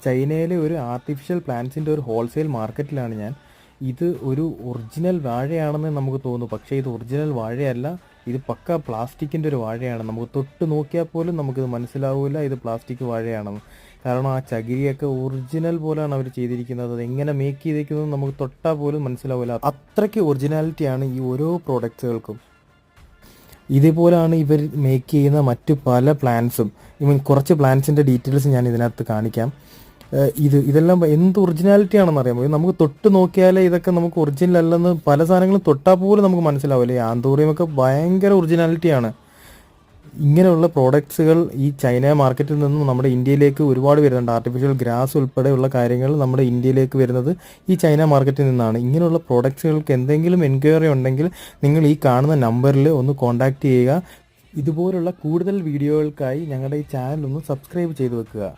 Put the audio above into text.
ചൈനയിലെ ഒരു ആർട്ടിഫിഷ്യൽ പ്ലാന്റ്സിൻ്റെ ഒരു ഹോൾസെയിൽ മാർക്കറ്റിലാണ് ഞാൻ. ഇത് ഒരു ഒറിജിനൽ വാഴയാണെന്ന് നമുക്ക് തോന്നും, പക്ഷേ ഇത് ഒറിജിനൽ വാഴയല്ല. ഇത് പക്ക പ്ലാസ്റ്റിക്കിൻ്റെ ഒരു വാഴയാണ്. നമുക്ക് തൊട്ട് നോക്കിയാൽ പോലും നമുക്കിത് മനസ്സിലാവില്ല ഇത് പ്ലാസ്റ്റിക് വാഴയാണെന്ന്. കാരണം ആ ചകിരിയൊക്കെ ഒറിജിനൽ പോലെയാണ് അവർ ചെയ്തിരിക്കുന്നത്. അത് എങ്ങനെ മേക്ക് ചെയ്തിരിക്കുന്നത് നമുക്ക് തൊട്ടാൽ പോലും മനസ്സിലാവില്ല. അത്രയ്ക്ക് ഒറിജിനാലിറ്റിയാണ് ഈ ഓരോ പ്രോഡക്റ്റ്സുകൾക്കും. ഇതേപോലെയാണ് ഇവർ മേക്ക് ചെയ്യുന്ന മറ്റു പല പ്ലാന്റ്സും. കുറച്ച് പ്ലാന്റ്സിൻ്റെ ഡീറ്റെയിൽസ് ഞാൻ ഇതിനകത്ത് കാണിക്കാം. ഇതെല്ലാം എന്ത് ഒറിജിനാലിറ്റി ആണെന്ന് അറിയാമോ? നമുക്ക് തൊട്ട് നോക്കിയാലേ ഇതൊക്കെ നമുക്ക് ഒറിജിനൽ അല്ലെന്ന് പല സാധനങ്ങളും തൊട്ടാൽ പോലും നമുക്ക് മനസ്സിലാവില്ല. ഈ ആന്തൂറിയമൊക്കെ ഭയങ്കര ഒറിജിനാലിറ്റിയാണ്. ഇങ്ങനെയുള്ള പ്രോഡക്ട്സുകൾ ഈ ചൈന മാർക്കറ്റിൽ നിന്നും നമ്മുടെ ഇന്ത്യയിലേക്ക് ഒരുപാട് വരുന്നുണ്ട്. ആർട്ടിഫിഷ്യൽ ഗ്രാസ് ഉൾപ്പെടെയുള്ള കാര്യങ്ങൾ നമ്മുടെ ഇന്ത്യയിലേക്ക് വരുന്നത് ഈ ചൈന മാർക്കറ്റിൽ നിന്നാണ്. ഇങ്ങനെയുള്ള പ്രോഡക്ട്സുകൾക്ക് എന്തെങ്കിലും എൻക്വയറി ഉണ്ടെങ്കിൽ നിങ്ങൾ ഈ കാണുന്ന നമ്പറിൽ ഒന്ന് കോൺടാക്റ്റ് ചെയ്യുക. ഇതുപോലുള്ള കൂടുതൽ വീഡിയോകൾക്കായി ഞങ്ങളുടെ ഈ ചാനൽ ഒന്ന് സബ്സ്ക്രൈബ് ചെയ്ത് വെക്കുക.